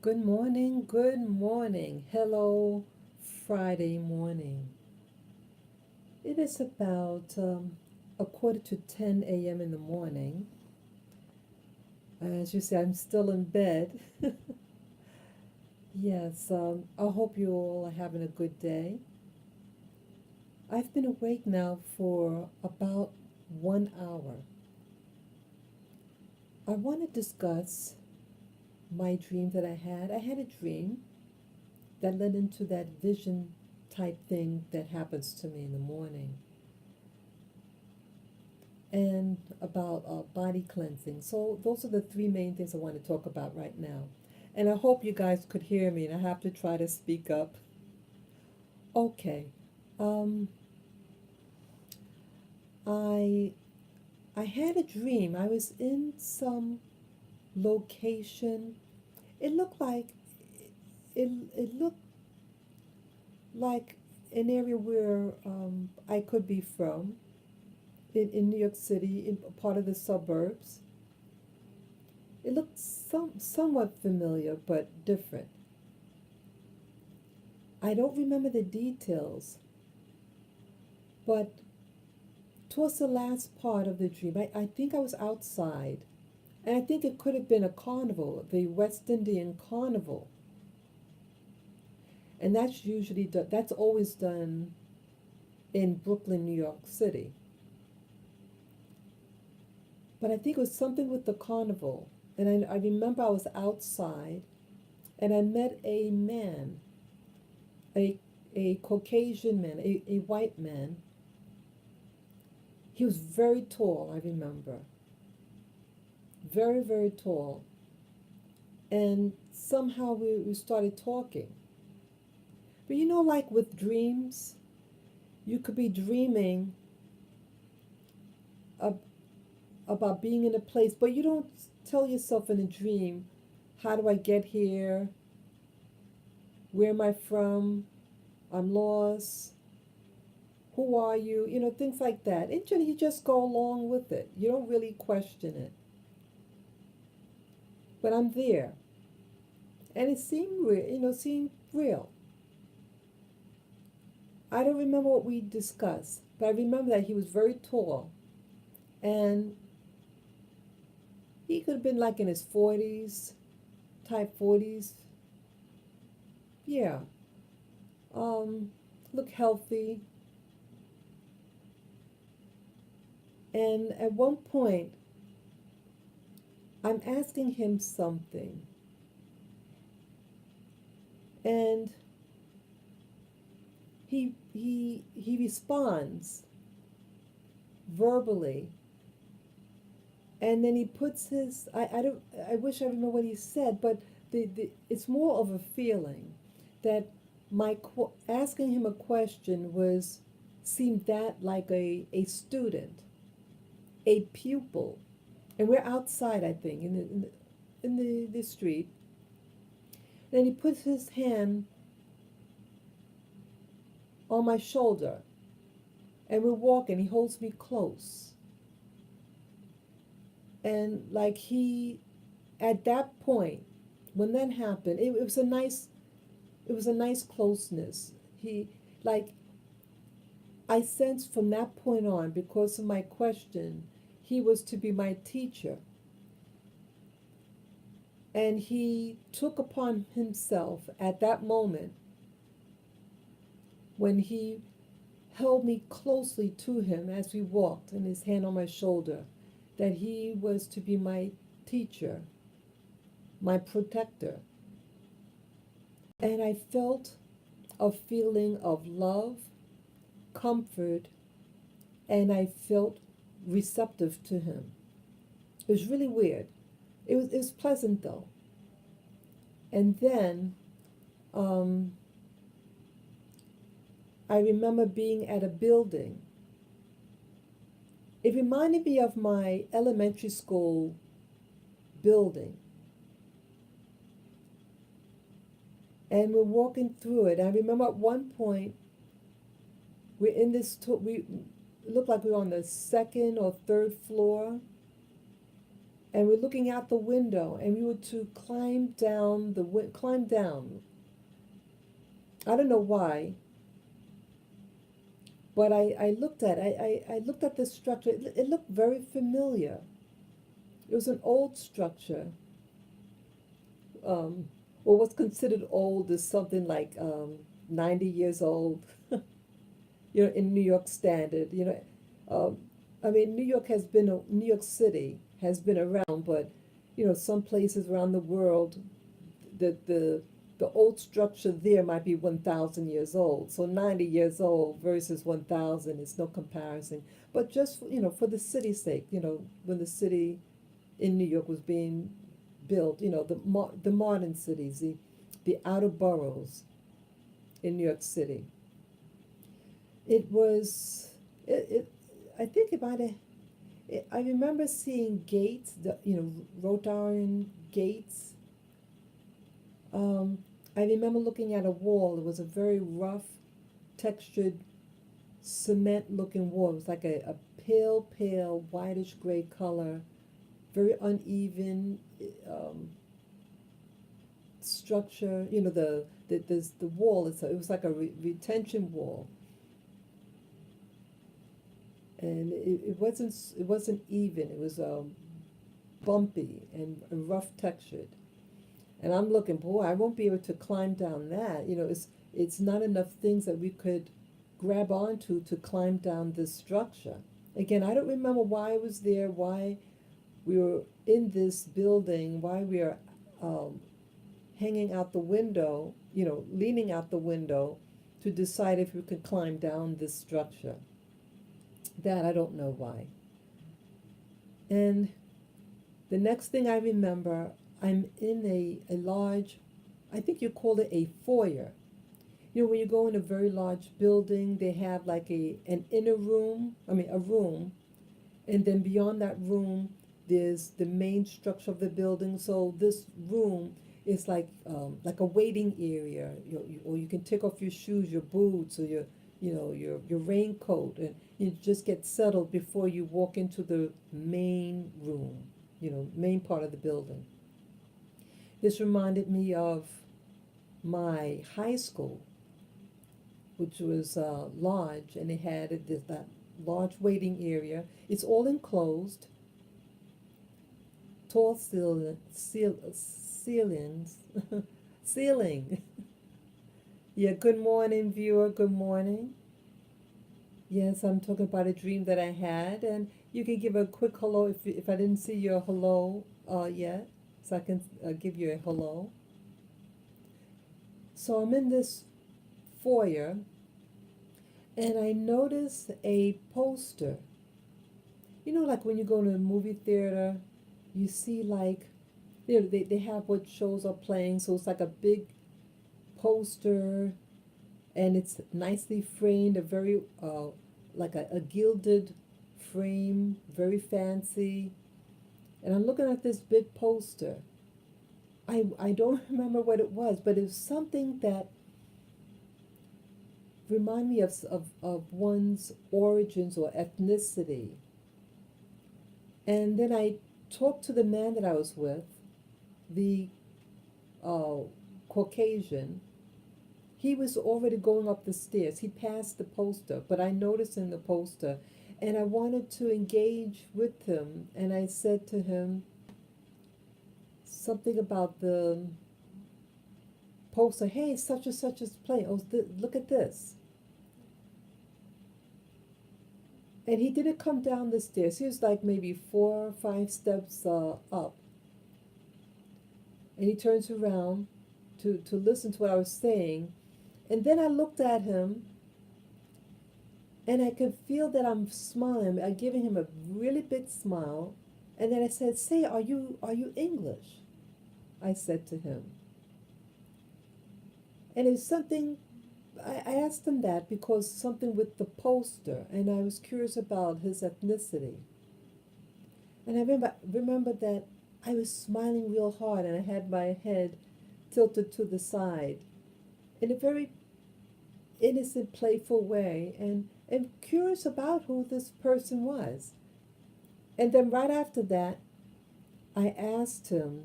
Good morning, good morning. Hello, Friday morning. It is about a quarter to 10 a.m. in the morning. As you say, I'm still in bed. Yes, I hope you all are having a good day. I've been awake now for about 1 hour. I want to discuss my dream that I had. I had a dream that led into that vision type thing that happens to me in the morning, and about body cleansing. So those are the three main things I want to talk about right now. And I hope you guys could hear me, and I have to try to speak up. Okay. Um, I I had a dream. I was in some location. It looked like it looked like an area where I could be from in New York City, in part of the suburbs. It looked somewhat familiar but different. I don't remember the details, but towards the last part of the dream, I think I was outside. And I think it could have been a carnival, the West Indian carnival. And that's always done in Brooklyn, New York City. But I think it was something with the carnival. And I remember I was outside and I met a man, a, a Caucasian man, a white man. He was very tall, I remember. Very, very tall. And somehow we started talking. But like with dreams, you could be dreaming ab- about being in a place, but you don't tell yourself in a dream, how do I get here? Where am I from? I'm lost. Who are you? Things like that. And you just go along with it. You don't really question it. But I'm there. And it seemed real, seemed real. I don't remember what we discussed, but I remember that he was very tall. And he could have been like in his 40s, type 40s. Yeah. Um, look healthy. And at one point, I'm asking him something. And he responds verbally. And then he puts his I don't I wish I remember what he said, but it's more of a feeling that asking him a question was seemed that like a student, a pupil. And we're outside, I think, in the street. Then he puts his hand on my shoulder, and we're walking. He holds me close, and like at that point, when that happened, it was a nice closeness. He like I sensed from that point on, because of my question, he was to be my teacher. And he took upon himself at that moment, when he held me closely to him as we walked, and his hand on my shoulder, that he was to be my teacher, my protector. And I felt a feeling of love, comfort, and I felt receptive to him. It was really weird. It was pleasant though. And then um, I remember being at a building. It reminded me of my elementary school building. And we're walking through it. I remember at one point we're in we it looked like we were on the second or third floor. and we're looking out the window, and we were to climb down. I don't know why, but I looked at this structure. It looked very familiar. It was an old structure. Um, well, what's considered old is something like 90 years old. In New York Standard. Um, I mean, New York City has been around, but some places around the world, the old structure there might be 1,000 years old. So 90 years old versus 1,000 is no comparison. But just for the city's sake, when the city in New York was being built, the modern cities, the outer boroughs in New York City. It was it I think it might have I remember seeing gates, wrought iron gates. Um, I remember looking at a wall. It was a very rough, textured, cement-looking wall. It was like a pale, whitish gray color, very uneven structure. The wall. It was like a retention wall, and it wasn't even. It was bumpy and rough textured. And I'm looking, boy, I won't be able to climb down that. It's not enough things that we could grab onto to climb down this structure. Again, I don't remember why I was there, why we were in this building, why we are um, hanging out the window, leaning out the window to decide if we could climb down this structure. That I don't know why. And the next thing I remember, I'm in a large, I think you call it a foyer. When you go in a very large building, they have like an inner room, a room, and then beyond that room, there's the main structure of the building. So this room is like a waiting area, or you can take off your shoes, your boots, or your raincoat, and you just get settled before you walk into the main room, main part of the building. This reminded me of my high school, which was large, and it had that large waiting area. It's all enclosed, tall ceilings, ceiling. Yeah, good morning, viewer. Good morning. Yes, I'm talking about a dream that I had, and you can give a quick hello if I didn't see your hello yet, so I can give you a hello. So I'm in this foyer, and I noticed a poster. Like when you go to a movie theater, you see they have what shows are playing, so it's like a big poster, and it's nicely framed, a very like a gilded frame, very fancy. And I'm looking at this big poster. I don't remember what it was, but it was something that remind me of one's origins or ethnicity. And then I talked to the man that I was with, the uh, Caucasian. He was already going up the stairs. He passed the poster, but I noticed in the poster, and I wanted to engage with him. And I said to him something about the poster. Hey, such and such is playing. Oh, look at this. And he didn't come down the stairs. He was like maybe 4 or 5 steps up. And he turns around to listen to what I was saying. And then I looked at him, and I could feel that I'm smiling. I'm giving him a really big smile. And then I said, "Say, are you English?" I said to him. And it's something, I asked him that because something with the poster, and I was curious about his ethnicity. And I remember that I was smiling real hard, and I had my head tilted to the side in a very innocent, playful way, and curious about who this person was. And then right after that, I asked him,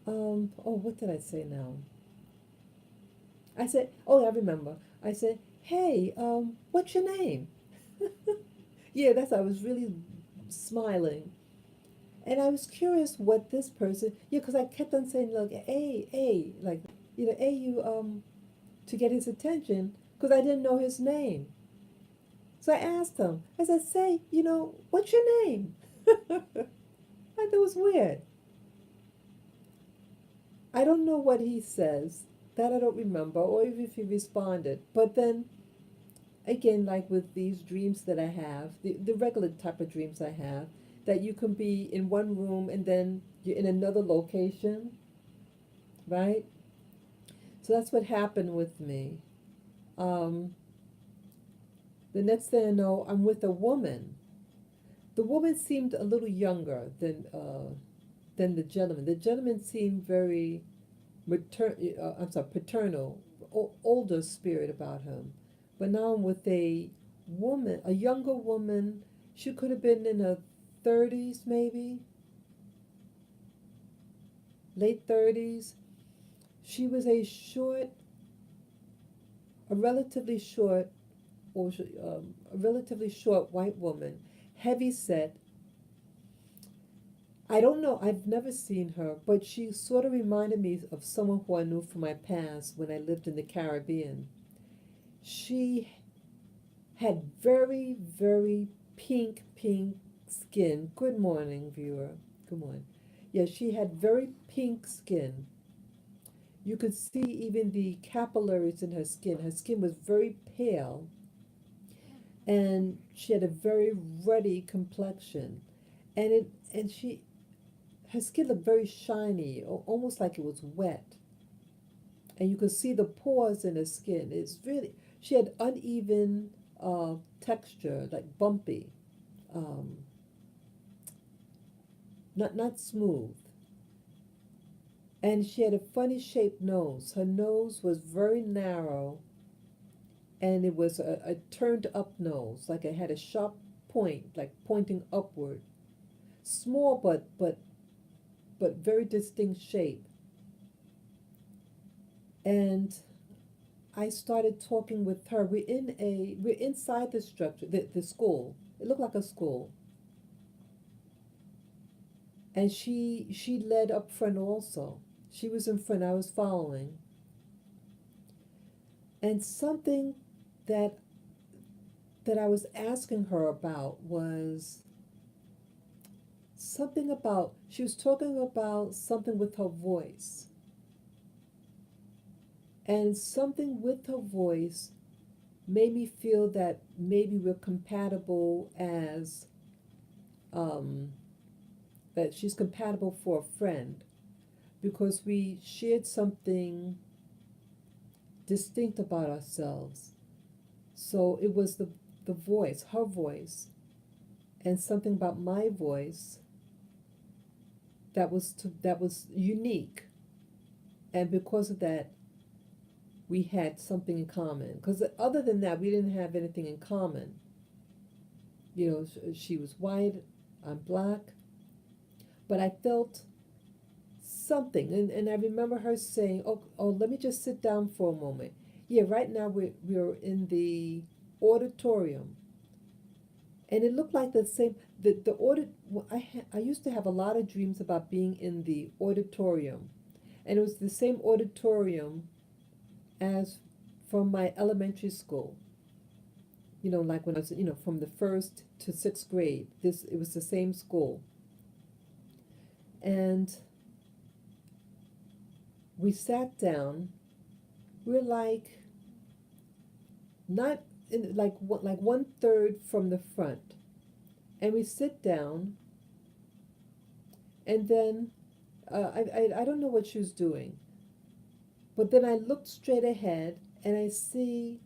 oh, what did I say now? I said, oh, I remember. I said, hey, what's your name? Yeah, I was really smiling. And I was curious what this person, yeah, because I kept on saying, look, hey, like, hey, to get his attention, because I didn't know his name. So I asked him, I said, say, what's your name? I thought it was weird. I don't know what he says. That I don't remember, or even if he responded. But then again, like with these dreams that I have, the regular type of dreams I have, that you can be in one room and then you're in another location, right? So that's what happened with me. Um, the next thing I know, I'm with a woman. The woman seemed a little younger than the gentleman. The gentleman seemed very paternal, older spirit about him. But now I'm with a woman, a younger woman. She could have been in her 30s, maybe, late 30s. She was a relatively short, a relatively short white woman, heavy set. I don't know, I've never seen her, but she sort of reminded me of someone who I knew from my past when I lived in the Caribbean. She had very, very pink skin. Good morning, viewer. Good morning. Yeah, she had very pink skin. You could see even the capillaries in her skin. Her skin was very pale, and she had a very ruddy complexion. And it and she her skin looked very shiny, almost like it was wet. And you could see the pores in her skin. It's really she had uneven texture, like bumpy, um, not smooth. And she had a funny shaped nose. Her nose was very narrow, and it was a turned up nose, like it had a sharp point, like pointing upward. Small, but very distinct shape. And I started talking with her. We're inside the structure, the school. It looked like a school. And she led up front also. She was in front, I was following. And something that that I was asking her about was something about she was talking about something with her voice. And something with her voice made me feel that maybe we're compatible as um, that she's compatible for a friend because we shared something distinct about ourselves. So it was the voice, her voice, and something about my voice that was unique. And because of that, we had something in common. Because other than that, we didn't have anything in common. She was white, I'm black, but I felt something. And I remember her saying, oh, let me just sit down for a moment. Yeah, right now we're in the auditorium. And it looked like the same, the audit, I used to have a lot of dreams about being in the auditorium. And it was the same auditorium as from my elementary school. Like when I was, from the first to sixth grade, it was the same school. And we sat down. We're like not in like one third from the front, and we sit down, and then I don't know what she was doing, but then I looked straight ahead, and I see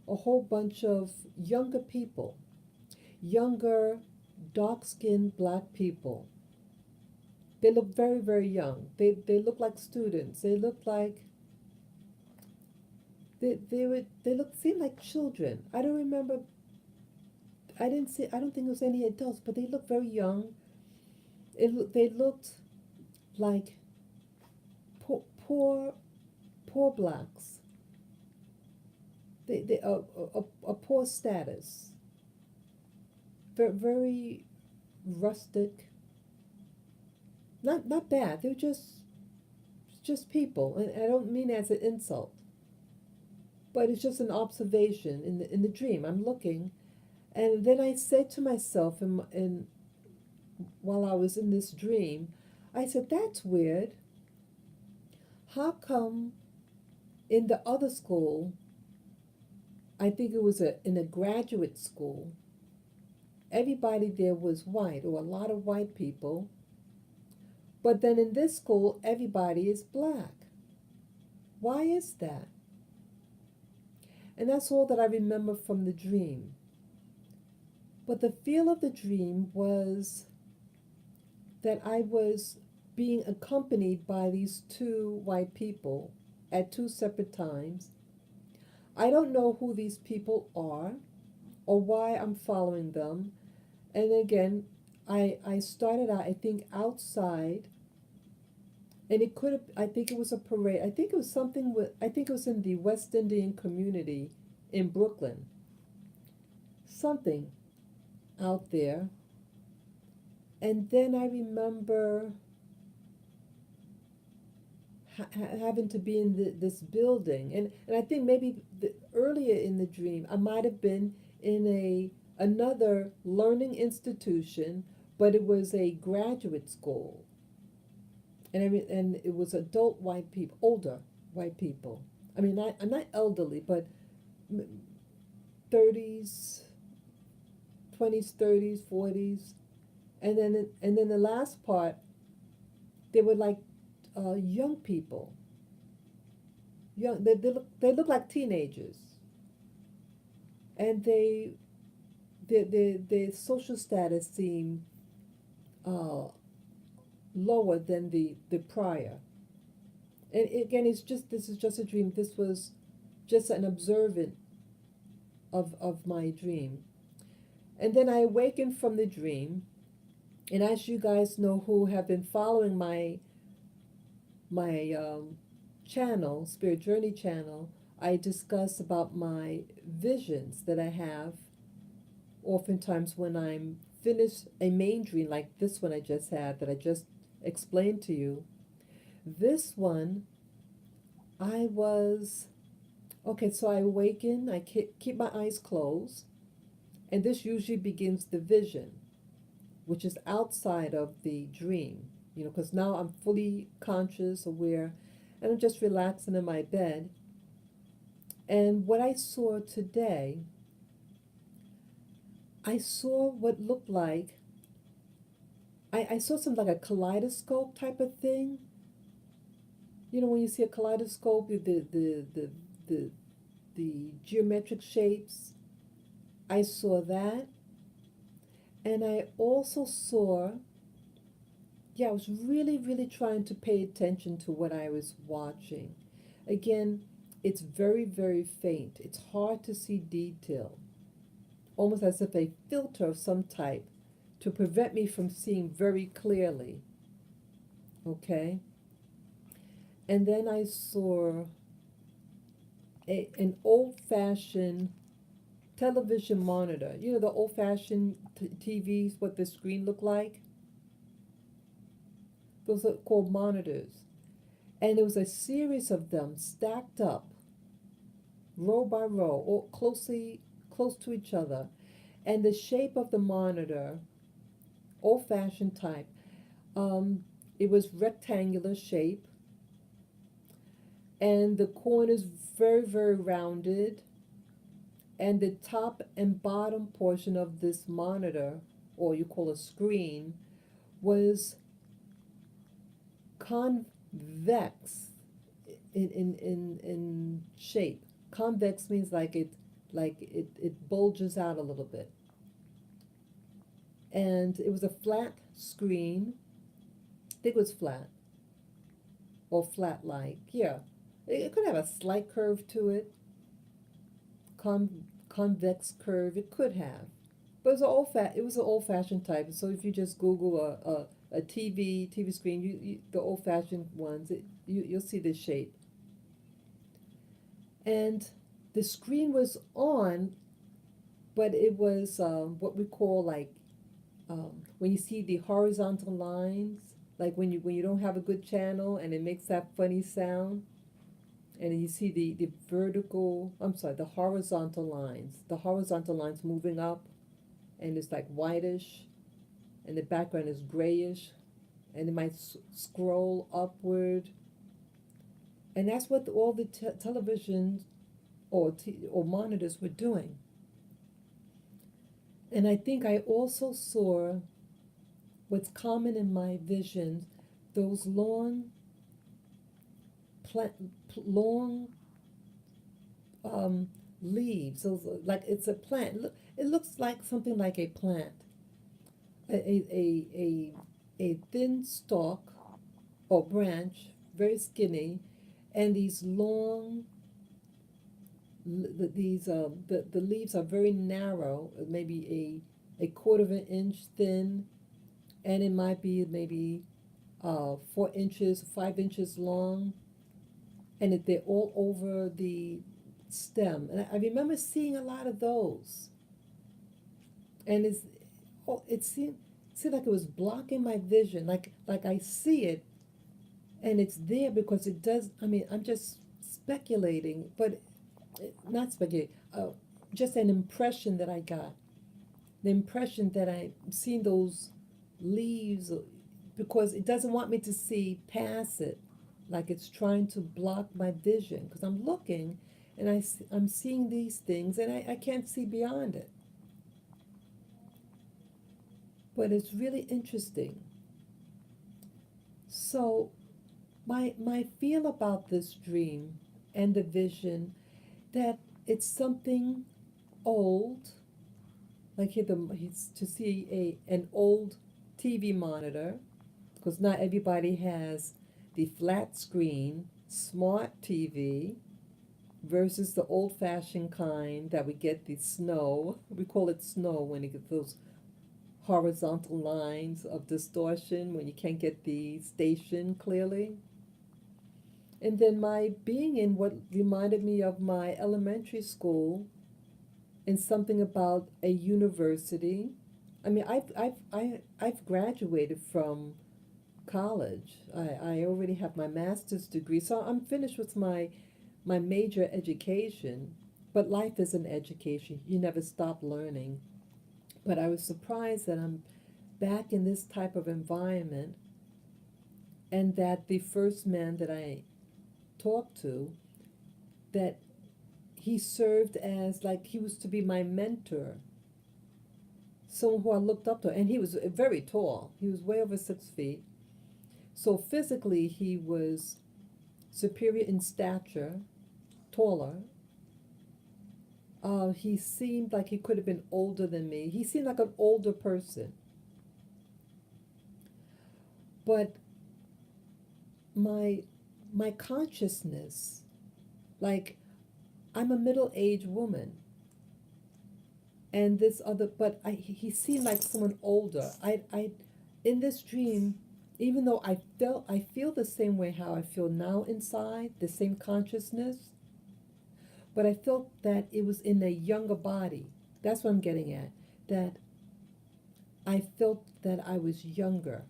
a whole bunch of younger people, younger, dark-skinned black people. They look very, very young. They look like students. They look like they look seem like children. I don't remember. I didn't see. I don't think there was any adults, but they look very young. They looked like poor, poor blacks. They a poor status, very, very rustic. Not bad. They're just people, and I don't mean as an insult, but it's just an observation in the dream. I'm looking, and then I said to myself, in while I was in this dream, I said, "That's weird. How come in the other school, I think it was in a graduate school, everybody there was white, or a lot of white people, but then in this school, everybody is black. Why is that?" And that's all that I remember from the dream. But the feel of the dream was that I was being accompanied by these two white people at two separate times. I don't know who these people are or why I'm following them. And again, I started out, I think, outside, and it could have, I think it was a parade. I think it was something with, I think it was in the West Indian community in Brooklyn. Something out there. And then I remember having to be in this building, and I think maybe earlier in the dream I might have been in another learning institution, but it was a graduate school, and and it was adult white people, older white people. I mean, I'm not elderly, but 30s, 20s, 30s, 40s, and then the last part, they were like young people. Young, they look like teenagers, and their social status seemed uh, lower than the prior. And again, it's just this is just a dream. This was just an observant of my dream. And then I awakened from the dream, and as you guys know who have been following my channel, Spirit Journey channel, I discuss about my visions that I have oftentimes when I'm finished a main dream like this one I just had that I just explained to you. This one, I was, okay, so I awaken, I keep my eyes closed, and this usually begins the vision, which is outside of the dream, because now I'm fully conscious, aware, and I'm just relaxing in my bed. And what I saw today, I saw what looked like, I saw something like a kaleidoscope type of thing. When you see a kaleidoscope, the, the geometric shapes, I saw that. And I also saw, yeah, I was really, really trying to pay attention to what I was watching. Again, it's very, very faint. It's hard to see detail, almost as if a filter of some type to prevent me from seeing very clearly. Okay? And then I saw an old-fashioned television monitor. The old-fashioned TVs, what the screen looked like? Those are called monitors. And there was a series of them stacked up, row by row, or close to each other. And the shape of the monitor, old-fashioned type, um, it was rectangular shape, and the corners very, very rounded, and the top and bottom portion of this monitor, or you call a screen, was convex in shape. Convex means it bulges out a little bit. And it was a flat screen. I think it was flat, or flat like, yeah. It could have a slight curve to it, convex curve. It could have, but it was an old fashioned type. So if you just Google a TV screen, the old-fashioned ones, you'll see the shape. And the screen was on, but it was what we call like when you see the horizontal lines, like when you don't have a good channel and it makes that funny sound, and you see the vertical, I'm sorry, the horizontal lines moving up, and it's like whitish, and the background is grayish, and it might scroll upward, and that's what all the televisions or monitors were doing. And I think I also saw what's common in my vision, those plant, long um, leaves. Those like it's a plant. It looks like something like a plant, a thin stalk or branch, very skinny, and these long. These the leaves are very narrow, maybe a quarter of an inch thin, and it might be maybe 4 inches, 5 inches long, and they're all over the stem. And I remember seeing a lot of those, and it seemed like it was blocking my vision, like I see it, and it's there because it does. I mean, I'm just speculating, but not speculating. Just an impression that I got. The impression that I'm seeing those leaves because it doesn't want me to see past it, like it's trying to block my vision because I'm looking and I'm seeing these things and I can't see beyond it. But it's really interesting. So my feel about this dream and the vision that it's something old, like here he's to see an old TV monitor because not everybody has the flat screen smart TV versus the old fashioned kind that we get the snow. We call it snow when you get those horizontal lines of distortion when you can't get the station clearly. And then my being in what reminded me of my elementary school and something about a university. I mean, I've graduated from college. I already have my master's degree, so I'm finished with my major education. But life is an education. You never stop learning. But I was surprised that I'm back in this type of environment and that the first man that I talked to, that he served as like he was to be my mentor, someone who I looked up to, and he was very tall. He was way over 6 feet. So physically, he was superior in stature, taller. He seemed like he could have been older than me. He seemed like an older person. But my my consciousness, like I'm a middle-aged woman, and this other, but he seemed like someone older. In this dream, even though I feel the same way how I feel now inside, the same consciousness, but I felt that it was in a younger body. That's what I'm getting at. That I felt that I was younger,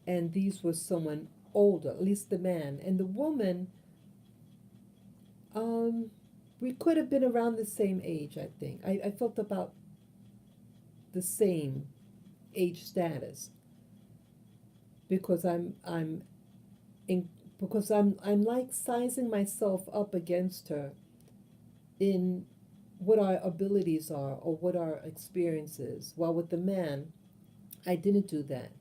and these was someone older, at least the man. And the woman, um, we could have been around the same age, I think. I felt about the same age status because I'm in, because I'm like sizing myself up against her in what our abilities are or what our experience is. While with the man, I didn't do that.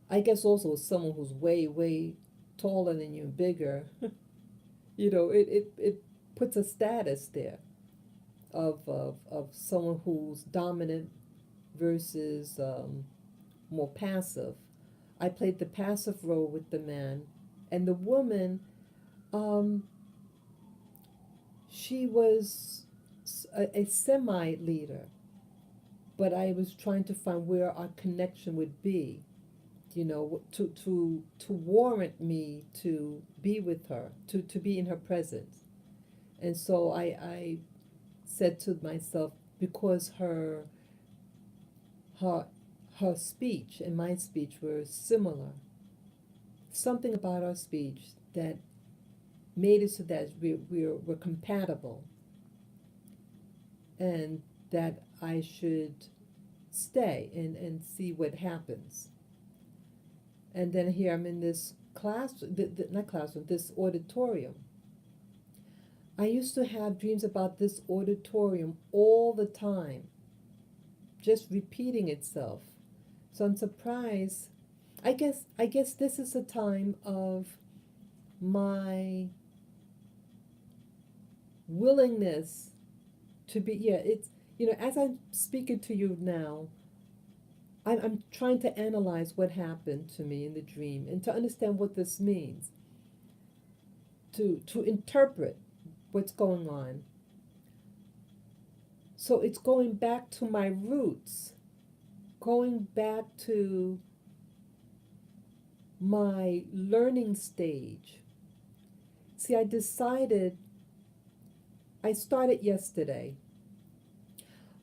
I guess also with someone who's way taller than you and bigger, it puts a status there of someone who's dominant versus more passive. I played the passive role with the man, and the woman, um, she was a semi leader. but I was trying to find where our connection would be, to warrant me to be with her, to be in her presence. And so I said to myself, because her her speech and my speech were similar, something about our speech that made it so that we're compatible, and that I should stay and see what happens. And then here I'm in this class, not classroom, this auditorium. I used to have dreams about this auditorium all the time, just repeating itself. So I'm surprised. I guess this is a time of my willingness to be, yeah, it's, as I'm speaking to you now, I'm trying to analyze what happened to me in the dream and to understand what this means, to interpret what's going on. So it's going back to my roots, going back to my learning stage. See, I started yesterday.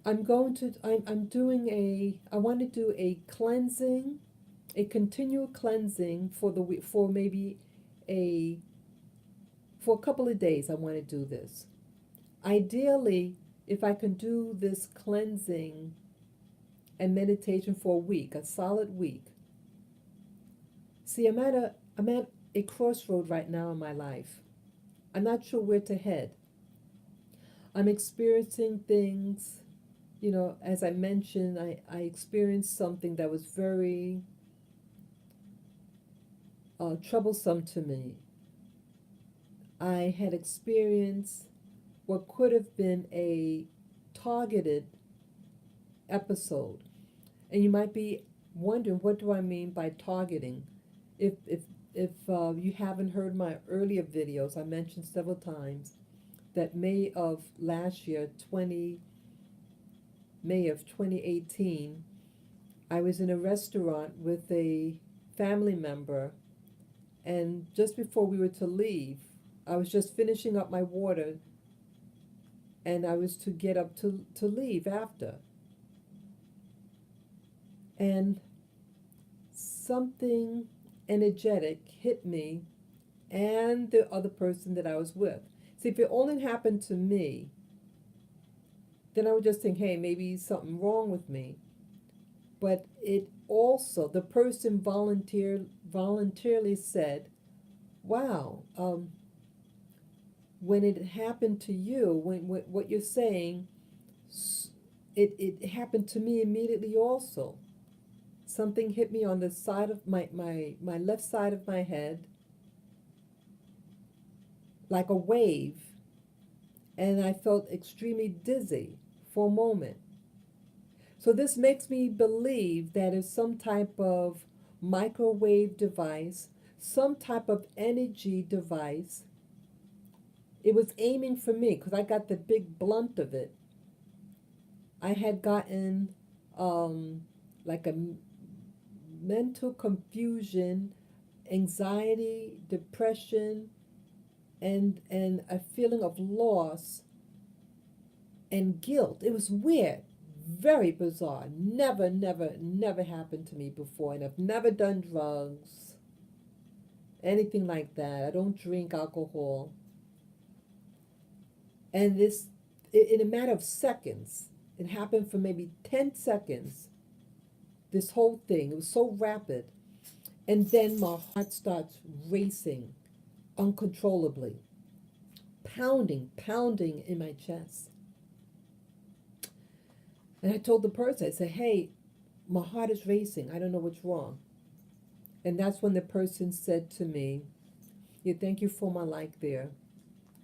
I want to do a cleansing, a continual cleansing for the week, for maybe for a couple of days. I want to do this. Ideally, if I can do this cleansing and meditation for a week, a solid week. See, I'm at a crossroad right now in my life. I'm not sure where to head. I'm experiencing things, as I mentioned, I experienced something that was very troublesome to me. I had experienced what could have been a targeted episode. And you might be wondering, what do I mean by targeting? If you haven't heard my earlier videos, I mentioned several times that May of last year, May of 2018, I was in a restaurant with a family member, and just before we were to leave, I was just finishing up my water, and I was to get up to leave after. And something energetic hit me and the other person that I was with. See, if it only happened to me, then I would just think, hey, maybe something wrong with me. But it also, the person voluntarily said, wow, when it happened to you, when what you're saying, it happened to me immediately also. Something hit me on the side of my left side of my head, like a wave, and I felt extremely dizzy for a moment. So this makes me believe that it's some type of microwave device, some type of energy device. It was aiming for me because I got the big blunt of it. I had gotten like a mental confusion, anxiety, depression, and a feeling of loss and guilt. It was weird, very bizarre. Never happened to me before, and I've never done drugs, anything like that. I don't drink alcohol. And this, in a matter of seconds, it happened for maybe 10 seconds, this whole thing. It was so rapid. And then my heart starts racing uncontrollably, pounding in my chest. And I told the person, I said, hey, my heart is racing. I don't know what's wrong. And that's when the person said to me, yeah, thank you for my like there.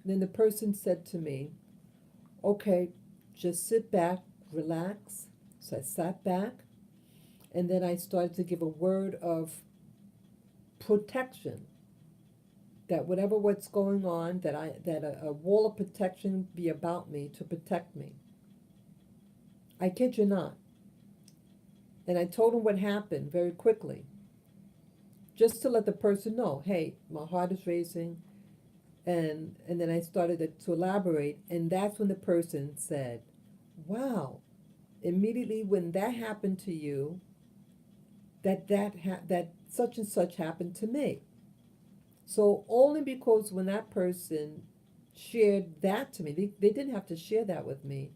And then the person said to me, okay, just sit back, relax. So I sat back, and then I started to give a word of protection, that whatever what's going on, that a wall of protection be about me to protect me. I kid you not. And I told him what happened very quickly, just to let the person know, hey, my heart is racing. And then I started to elaborate, and that's when the person said, wow, immediately when that happened to you, that such and such happened to me. So only because when that person shared that to me, they didn't have to share that with me,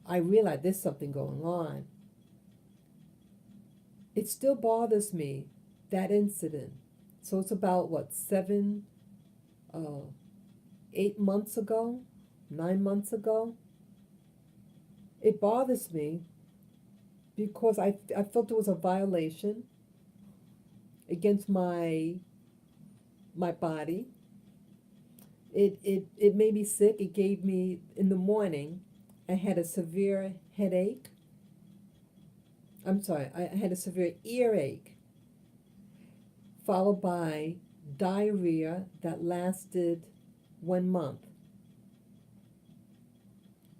I realized there's something going on. It still bothers me, that incident. So it's about what, uh, 8 months ago, 9 months ago. It bothers me because I felt it was a violation against my body. It made me sick. It gave me, in the morning, I had a severe headache. I'm sorry, I had a severe earache, followed by diarrhea that lasted 1 month.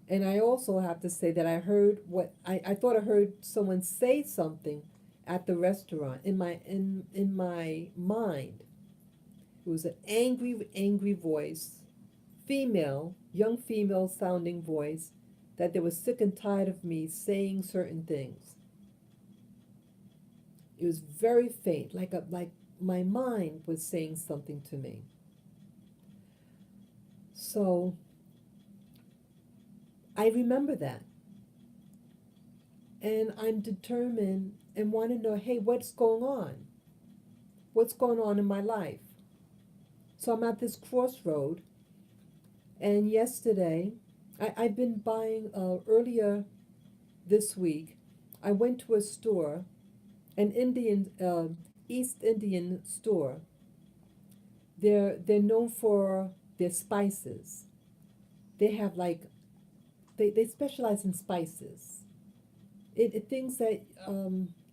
And I also have to say that I heard what I thought I heard someone say something at the restaurant in my mind. It was an angry, angry voice, female, young female sounding voice, that they were sick and tired of me saying certain things. It was very faint, like my mind was saying something to me. So I remember that. And I'm determined and want to know, hey, what's going on? What's going on in my life? So I'm at this crossroad. And yesterday, I've been buying, earlier this week, I went to a store, an East Indian store. They're known for their spices. They have they specialize in spices. It things that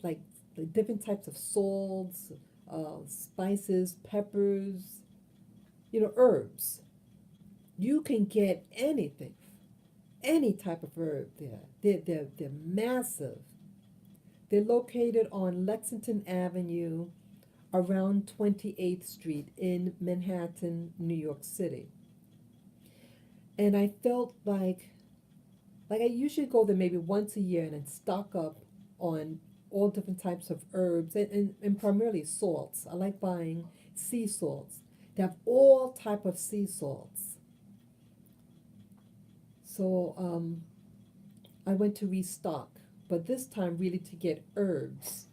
like the different types of salts, spices, peppers, herbs. You can get anything, any type of herb there. They're massive. They're located on Lexington Avenue, around 28th Street in Manhattan, New York City. And I felt like I usually go there maybe once a year and then stock up on all different types of herbs and primarily salts. I like buying sea salts. They have all type of sea salts. So I went to restock, but this time really to get herbs,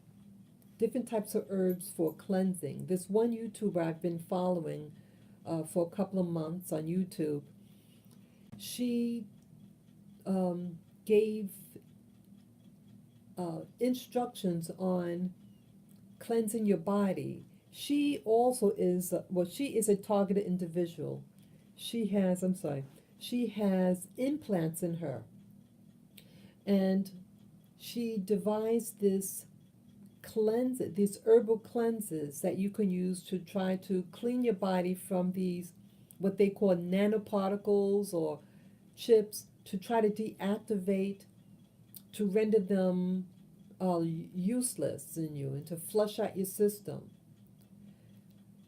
different types of herbs for cleansing. This one YouTuber I've been following for a couple of months on YouTube, she gave instructions on cleansing your body. She also is, well, she is a targeted individual. I'm sorry, she has implants in her. And she devised these herbal cleanses that you can use to try to clean your body from these, what they call nanoparticles or chips, to try to deactivate, to render them useless in you, and to flush out your system.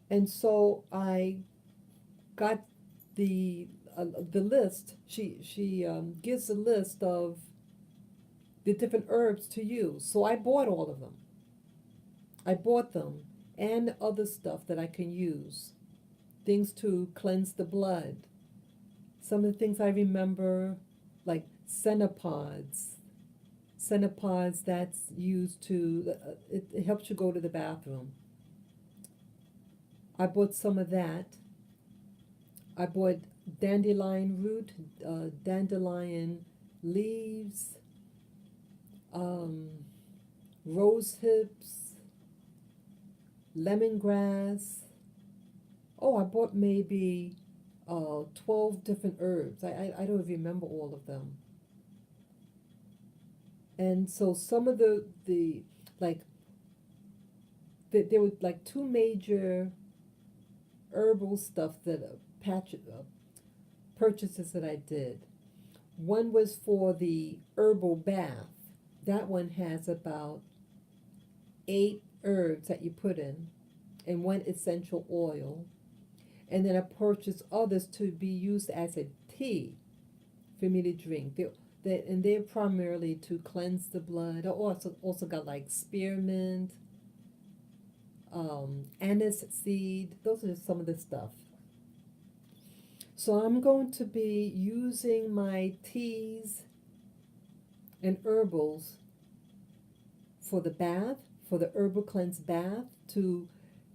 And so I got the list. She gives a list of the different herbs to use. So I bought all of them. I bought them and other stuff that I can use. Things to cleanse the blood. Some of the things I remember, like cenopods. Cenopods that's used to, it helps you go to the bathroom. I bought some of that. I bought dandelion root, dandelion leaves, um, rose hips, lemongrass. Oh, I bought maybe 12 different herbs. I don't remember all of them. And so some of the like, there were like two major herbal stuff that purchases that I did. One was for the herbal bath. That one has about 8 herbs that you put in and 1 essential oil. And then I purchased others to be used as a tea for me to drink. And they're primarily to cleanse the blood. I also got like spearmint, anise seed. Those are just some of the stuff. So I'm going to be using my teas and herbals for the bath, for the herbal cleanse bath, to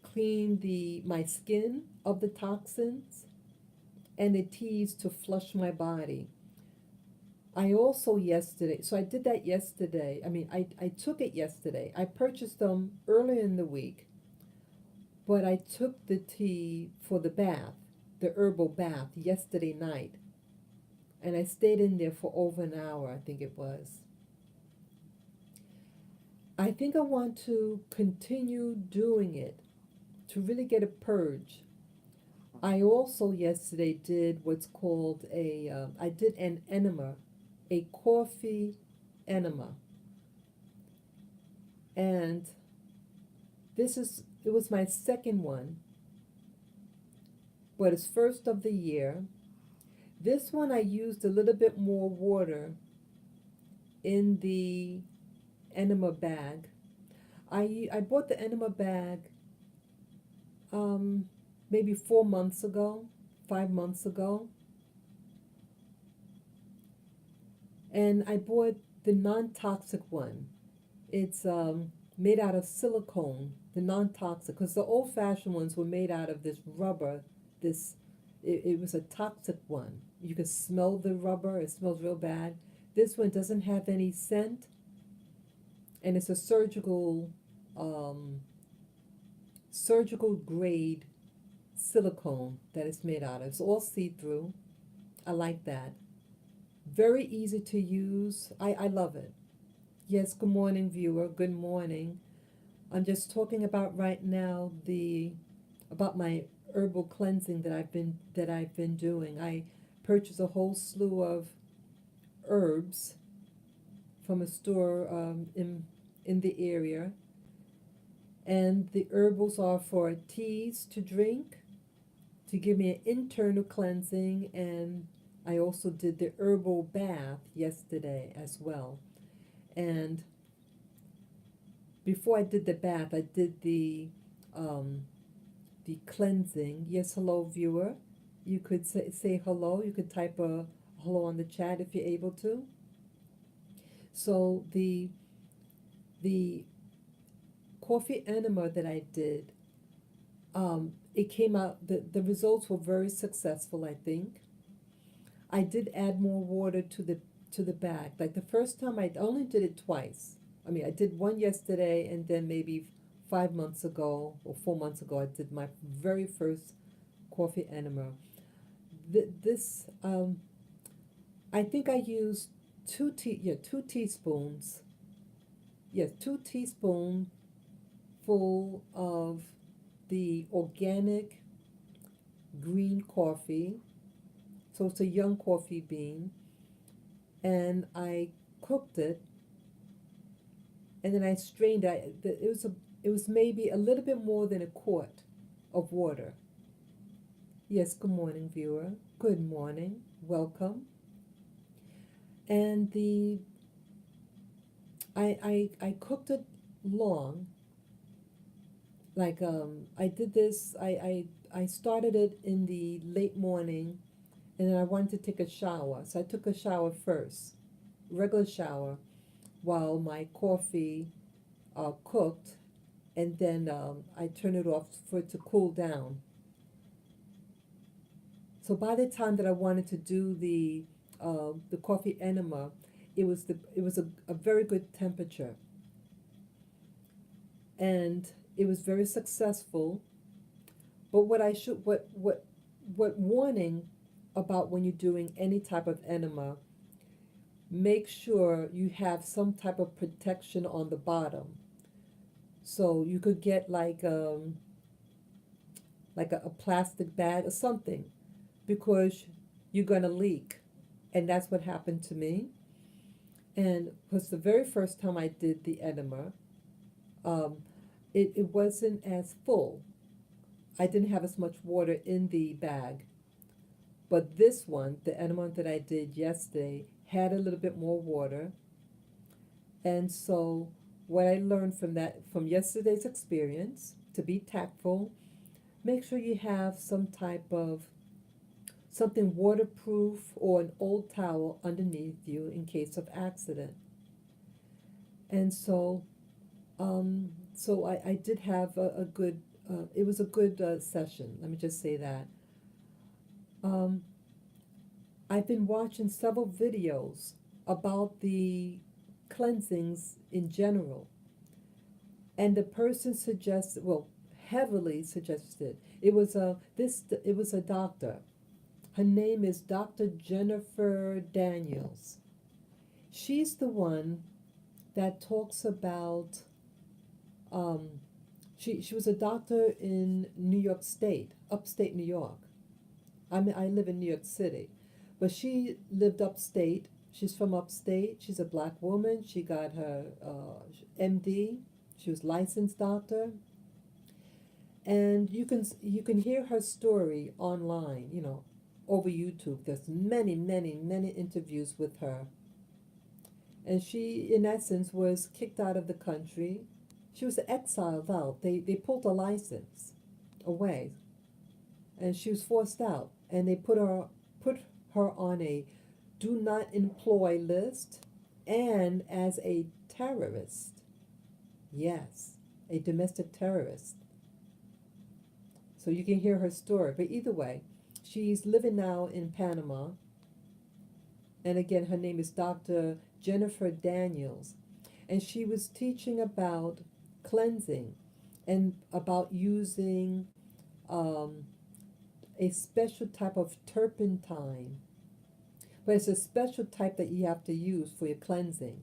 clean my skin of the toxins, and the teas to flush my body. I also yesterday, so I did that yesterday. I took it yesterday. I purchased them earlier in the week, but I took the tea for the bath, the herbal bath, yesterday night. And I stayed in there for over an hour, I think it was. I think I want to continue doing it to really get a purge. I also yesterday did what's called I did an enema, a coffee enema. And it was my second one, but it's first of the year. This one I used a little bit more water in the enema bag. I bought the enema bag maybe 4 months ago, 5 months ago. And I bought the non-toxic one. It's made out of silicone, the non-toxic, because the old-fashioned ones were made out of this rubber. It was a toxic one. You could smell the rubber. It smells real bad. This one doesn't have any scent, and it's a surgical grade silicone that it's made out of. It's all see-through. I like that. Very easy to use. I love it. Yes, good morning, viewer. Good morning. I'm just talking about right now about my herbal cleansing that I've been doing. I purchased a whole slew of herbs from a store in the area, and the herbals are for teas to drink, to give me an internal cleansing, and I also did the herbal bath yesterday as well. And before I did the bath, I did the cleansing. Yes, hello, viewer. You could say hello. You could type a hello on the chat if you're able to. So the coffee enema that I did, it came out. The results were very successful, I think. I did add more water to the bag. Like the first time, I only did it twice. I did one yesterday, and then maybe 5 months ago or 4 months ago, I did my very first coffee enema. I think I used 2 teaspoons. Yes, 2 teaspoons full of the organic green coffee. So it's a young coffee bean, and I cooked it, and then I strained it. It was maybe a little bit more than a quart of water. Yes, good morning, viewer. Good morning. Welcome. And I cooked it long. Like I did this. I started it in the late morning, and then I wanted to take a shower. So I took a shower first, regular shower, while my coffee cooked, and then I turned it off for it to cool down. So by the time that I wanted to do the coffee enema, it was a very good temperature, and it was very successful. But what warning about when you're doing any type of enema, make sure you have some type of protection on the bottom. So you could get like a plastic bag or something, because you're going to leak. And that's what happened to me. And it was the very first time I did the enema. um, it wasn't as full. I didn't have as much water in the bag. But this one, the enema that I did yesterday, had a little bit more water. And so, what I learned from that, from yesterday's experience, to be tactful, make sure you have some type of something waterproof or an old towel underneath you in case of accident. And so, I did have a good, it was a good session. Let me just say that. Um, I've been watching several videos about the cleansings in general, and the person suggested, well, heavily suggested, it was a doctor. Her name is Dr. Jennifer Daniels. She's the one that talks about. Um, she was a doctor in New York State, upstate New York. I live in New York City, but she lived upstate. She's from upstate. She's a black woman. She got her MD. She was licensed doctor, and you can hear her story online. You know, over YouTube. There's many interviews with her, and she, in essence, was kicked out of the country. She was exiled out. They pulled her license away, and she was forced out, and they put her on a do not employ list and as a terrorist. Yes, a domestic terrorist. So you can hear her story. But either way, she's living now in Panama. And again, her name is Dr. Jennifer Daniels. And she was teaching about cleansing and about using um, a special type of turpentine. But it's a special type that you have to use for your cleansing.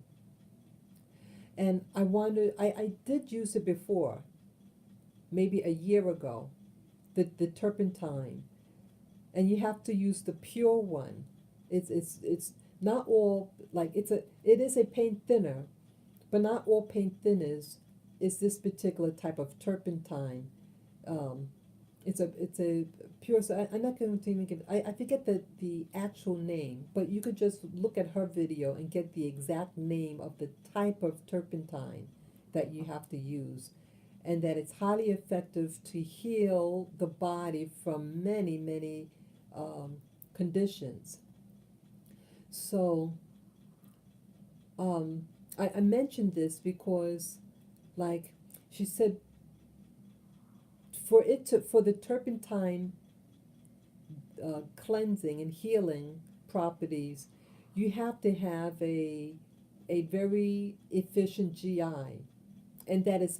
And I did use it before, maybe a year ago, the turpentine. And you have to use the pure one. It's not all, like, it is a paint thinner, but not all paint thinners is this particular type of turpentine. Um, it's a pure. So I'm not going to even give. I forget the actual name, but you could just look at her video and get the exact name of the type of turpentine that you have to use, and that it's highly effective to heal the body from many um, conditions. So um, I mentioned this because, like, she said, for the turpentine cleansing and healing properties, you have to have a very efficient GI, and that is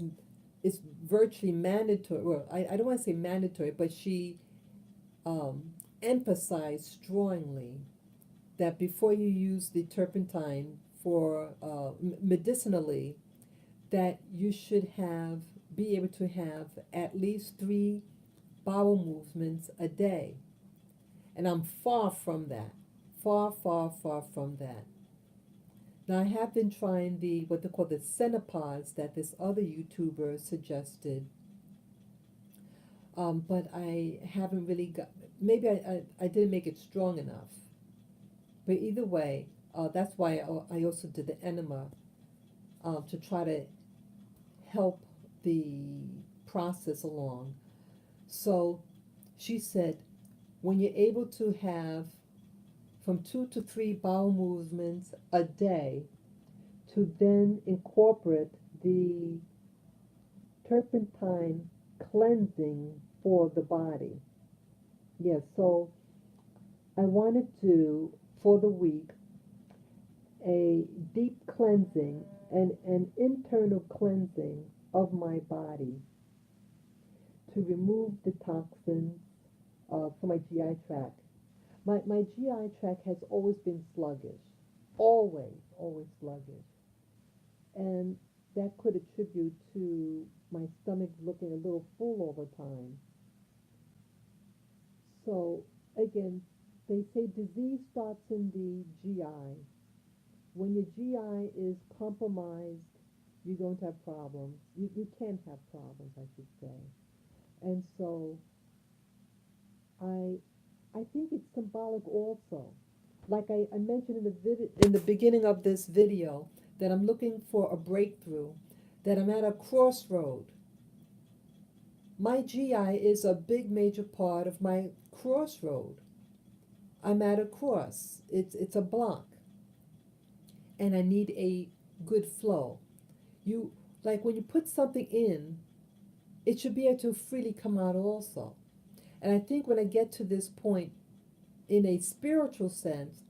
virtually mandatory. Well, I don't want to say mandatory, but she um, emphasized strongly that before you use the turpentine for medicinally, that you should have be able to have at least 3 bowel movements a day. And I'm far from that. Far from that. Now I have been trying the what they call the Cenopods that this other YouTuber suggested, but I haven't really got. Maybe I didn't make it strong enough. But either way, that's why I also did the enema to try to help the process along. So she said, when you're able to have from 2 to 3 bowel movements a day, to then incorporate the turpentine cleansing for the body. Yes, so I wanted to, for the week, a deep cleansing and an internal cleansing of my body to remove the toxins from my GI tract. My GI tract has always been sluggish, always sluggish. And that could attribute to my stomach looking a little full all the time. So, again, they say disease starts in the GI. When your GI is compromised, you're going to have problems. You can have problems, I should say. And so I I think it's symbolic also. Like I mentioned in in the beginning of this video, that I'm looking for a breakthrough, that I'm at a crossroad. My GI is a big major part of my crossroad. I'm at a cross. It's a block, and I need a good flow. You like when you put something in, it should be able to freely come out also. And I think when I get to this point in a spiritual sense,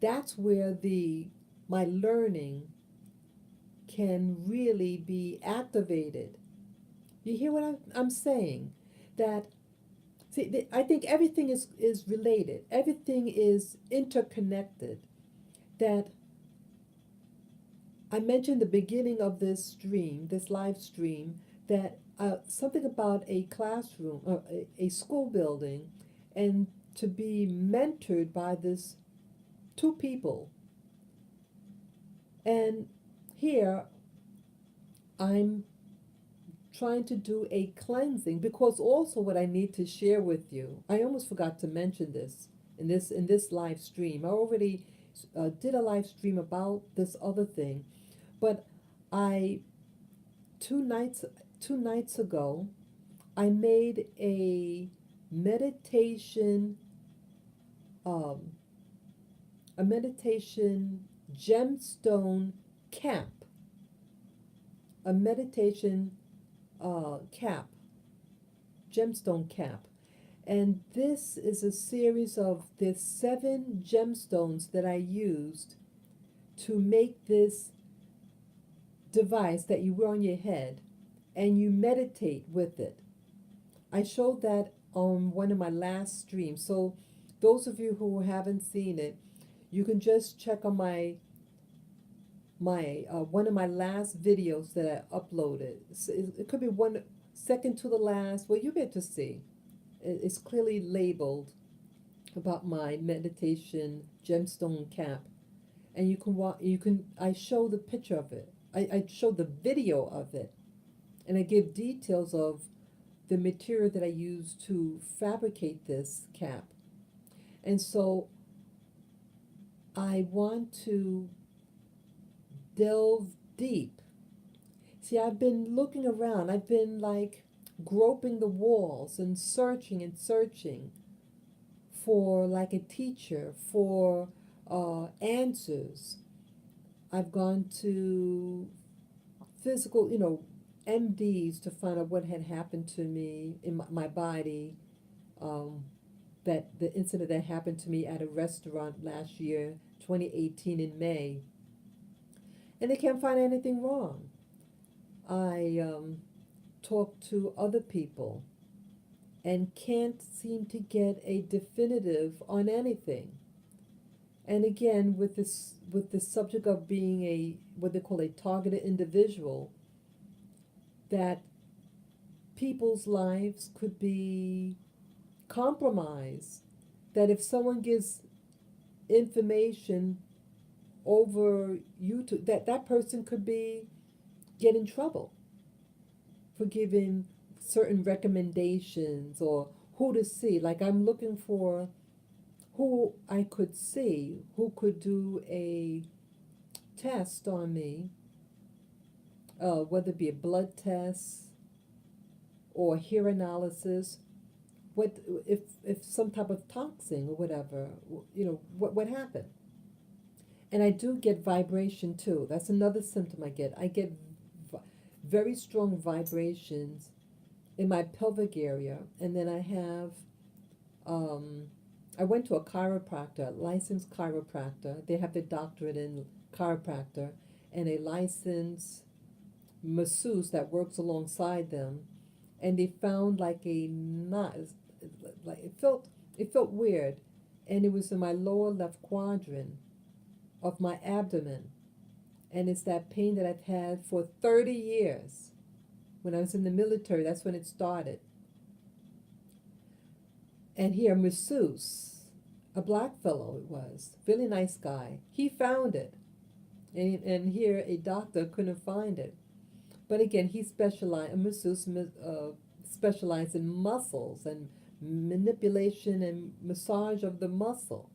that's where the my learning can really be activated. You hear what I'm saying? That see, I think everything is related. Everything is interconnected. That I mentioned the beginning of this stream, this live stream, that something about a classroom, a school building, and to be mentored by this two people. And here I'm trying to do a cleansing, because also what I need to share with you, I almost forgot to mention this in this live stream. I already did a live stream about this other thing, but I two nights two nights ago I made meditation um, a meditation gemstone cap, a meditation cap, gemstone cap. And this is a series of the 7 gemstones that I used to make this device that you wear on your head, and you meditate with it. I showed that on one of my last streams. So those of you who haven't seen it, you can just check on my one of my last videos that I uploaded. It could be one second to the last. Well, you get to see. It's clearly labeled about my meditation gemstone cap, and you can walk. You can. I show the picture of it. I show the video of it, and I give details of the material that I use to fabricate this cap. And so I want to delve deep. See, I've been looking around. I've been like groping the walls and searching for like a teacher, for answers. I've gone to physical, MDs to find out what had happened to me in my body. Um, that the incident that happened to me at a restaurant last year, 2018 in May, and they can't find anything wrong. I talked to other people and can't seem to get a definitive on anything. And again, with the subject of being a what they call a targeted individual, that people's lives could be compromised. That if someone gives information over YouTube, that person could be get in trouble for giving certain recommendations or who to see. Like I'm looking for who I could see, who could do a test on me, whether it be a blood test or hair analysis, what if some type of toxin or whatever, what happened. And I do get vibration too. That's another symptom I get. I get very strong vibrations in my pelvic area, and then I have I went to a chiropractor, licensed chiropractor. They have their doctorate in chiropractor, and a licensed masseuse that works alongside them, and they found like a knot, like it felt weird, and it was in my lower left quadrant of my abdomen, and it's that pain that I've had for 30 years. When I was in the military, that's when it started. And here, masseuse, a black fellow it was, really nice guy. He found it, and here a doctor couldn't find it. But again, he specialized, a masseuse specialized in muscles and manipulation and massage of the muscle.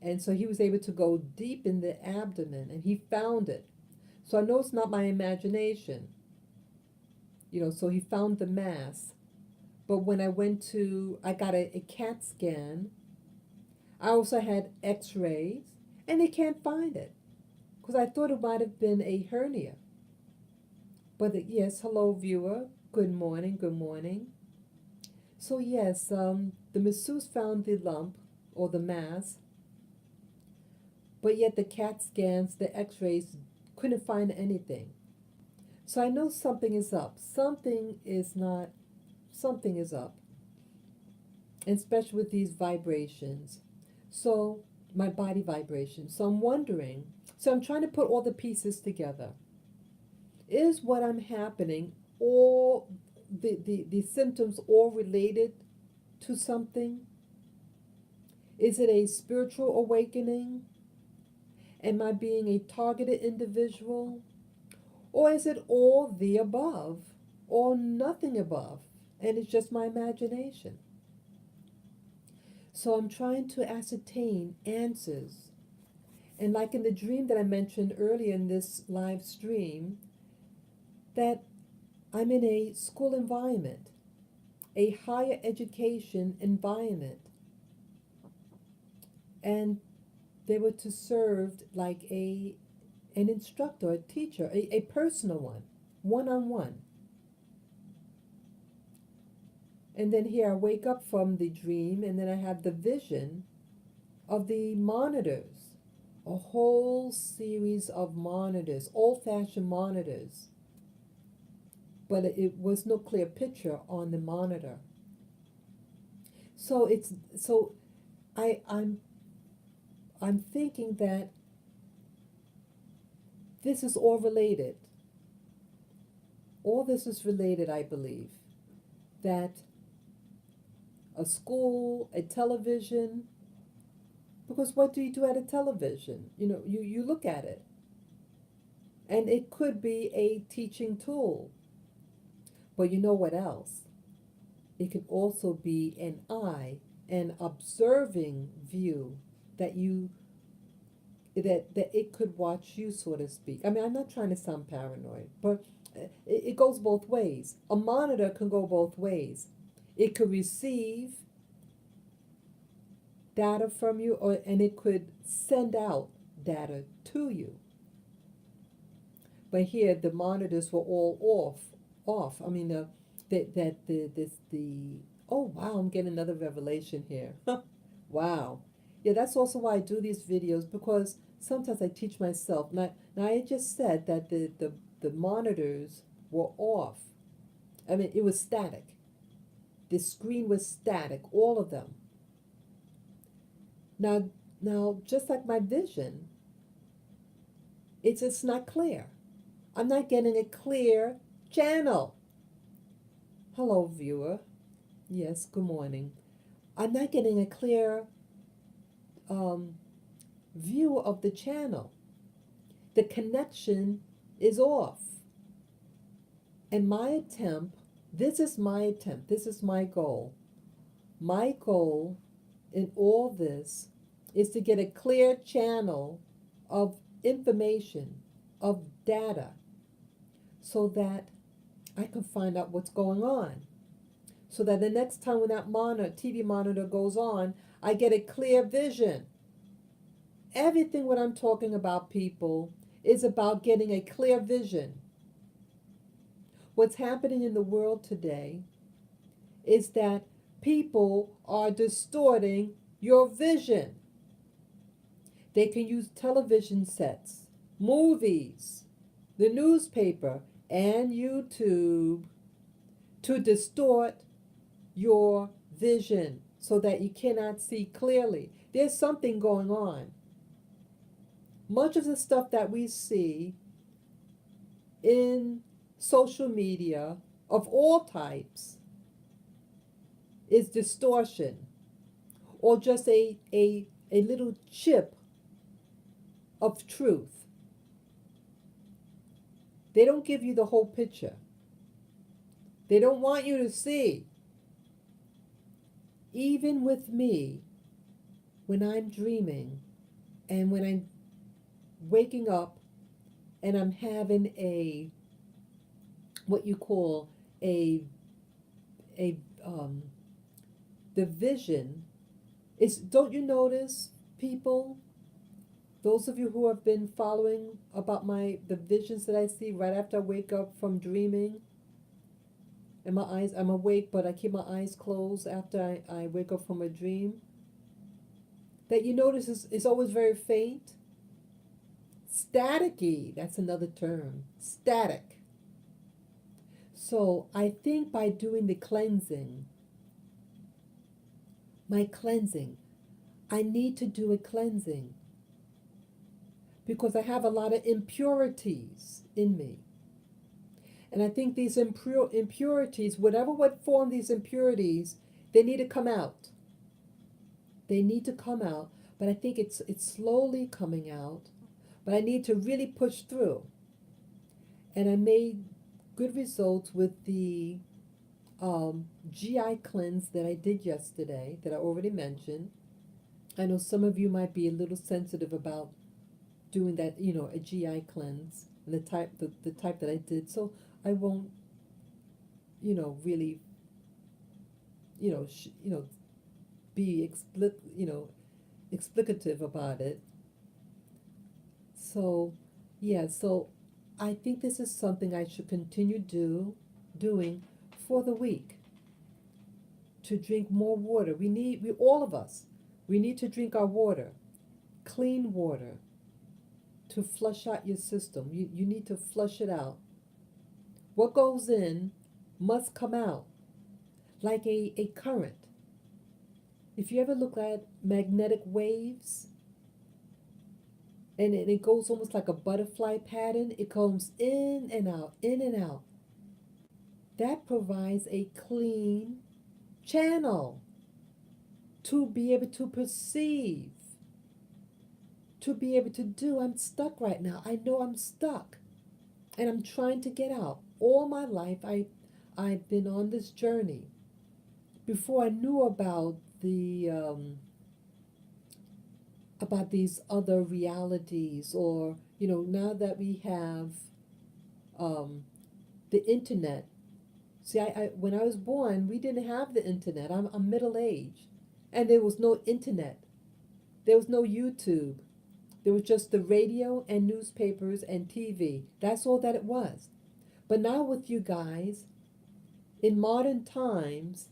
And so he was able to go deep in the abdomen and he found it. So I know it's not my imagination, so he found the mass. But when I got a CAT scan, I also had x rays, and they can't find it because I thought it might have been a hernia. But yes, hello, viewer. Good morning, good morning. So, yes, the masseuse found the lump or the mass, but yet the CAT scans, the x rays couldn't find anything. So I know something is up. Something is up, and especially with these vibrations. So, my body vibrations. So, I'm wondering, so I'm trying to put all the pieces together. Is what I'm happening, all the symptoms all related to something? Is it a spiritual awakening? Am I being a targeted individual? Or is it all the above or nothing above? And it's just my imagination. So I'm trying to ascertain answers. And like in the dream that I mentioned earlier in this live stream, that I'm in a school environment, a higher education environment. And they were to serve like an instructor, a teacher, a personal one on one. And then here I wake up from the dream, and then I have the vision of the monitors, a whole series of monitors, old-fashioned monitors, but it was no clear picture on the monitor. So I'm thinking that this is all related. All this is related, I believe. That a school, a television, because what do you do at a television? You look at it. And it could be a teaching tool. But you know what else? It could also be an eye, an observing view that it could watch you, so to speak. I mean, I'm not trying to sound paranoid, but it goes both ways. A monitor can go both ways. It could receive data from you, and it could send out data to you. But here, the monitors were all off. I mean, oh wow, I'm getting another revelation here. Wow. Yeah, that's also why I do these videos, because sometimes I teach myself. Now I just said that the monitors were off. I mean, it was static. The screen was static, all of them. Now, just like my vision, it's not clear. I'm not getting a clear channel. Hello, viewer. Yes, good morning. I'm not getting a clear view of the channel. The connection is off. And this is my goal. My goal in all this is to get a clear channel of information, of data, so that I can find out what's going on. So that the next time when that TV monitor goes on, I get a clear vision. Everything what I'm talking about, people, is about getting a clear vision. What's happening in the world today is that people are distorting your vision. They can use television sets, movies, the newspaper, and YouTube to distort your vision so that you cannot see clearly. There's something going on. Much of the stuff that we see in social media of all types is distortion, or just a little chip of truth. They don't give you the whole picture. They don't want you to see. Even with me, when I'm dreaming and when I'm waking up and I'm having a what you call a a the vision is, don't you notice, people, those of you who have been following about my the visions that I see right after I wake up from dreaming, and my eyes, I'm awake but I keep my eyes closed after I wake up from a dream, that you notice is always very faint, staticky, that's another term, static. So I think by doing the cleansing, my cleansing, I need to do a cleansing because I have a lot of impurities in me. And I think these impurities, whatever what form these impurities, they need to come out. They need to come out, but I think it's slowly coming out. But I need to really push through. And I made good results with the GI cleanse that I did yesterday, that I already mentioned. I know some of you might be a little sensitive about doing that, a GI cleanse, and the type that I did. So I won't, really, be explicative about it. So, yeah, so I think this is something I should continue doing for the week, to drink more water. We all of us, we need to drink our water, clean water, to flush out your system. You need to flush it out. What goes in must come out, like a current. If you ever look at magnetic waves, and it goes almost like a butterfly pattern, it comes in and out, in and out. That provides a clean channel to be able to perceive, to be able to do. I'm stuck right now. I know I'm stuck, and I'm trying to get out. All my life, I've been on this journey. Before I knew about these other realities, or now that we have um, the internet. See, when I was born, we didn't have the internet. I'm middle aged, and there was no internet. There was no YouTube. There was just the radio and newspapers and TV. That's all that it was. But now with you guys, in modern times,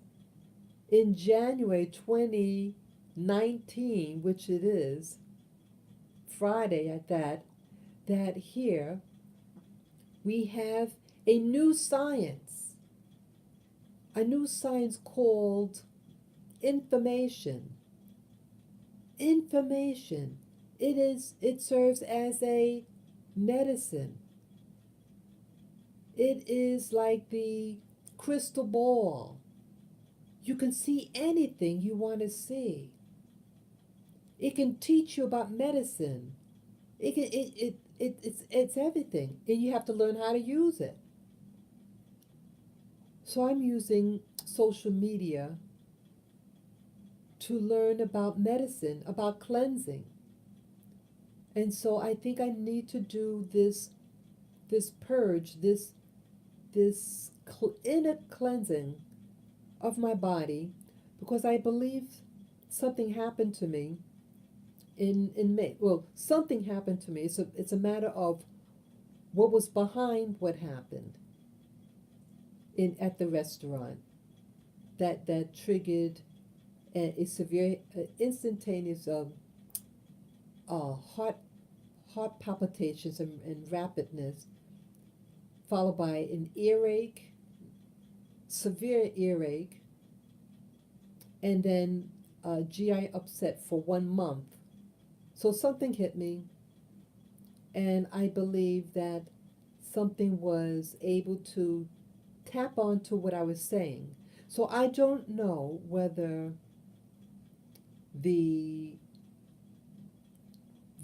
in January 2019, which it is, Friday at that here, we have a new science. A new science called information. Information. It serves as a medicine. It is like the crystal ball. You can see anything you want to see. It can teach you about medicine. It's everything, and you have to learn how to use it. So I'm using social media to learn about medicine, about cleansing. And so I think I need to do this purge, this inner cleansing of my body, because I believe something happened to me in May. Well, something happened to me. It's a matter of what was behind what happened in at the restaurant that triggered a severe, instantaneous heart palpitations and rapidness, followed by an earache, severe earache, and then GI upset for 1 month. So something hit me, and I believe that something was able to tap onto what I was saying. So I don't know whether the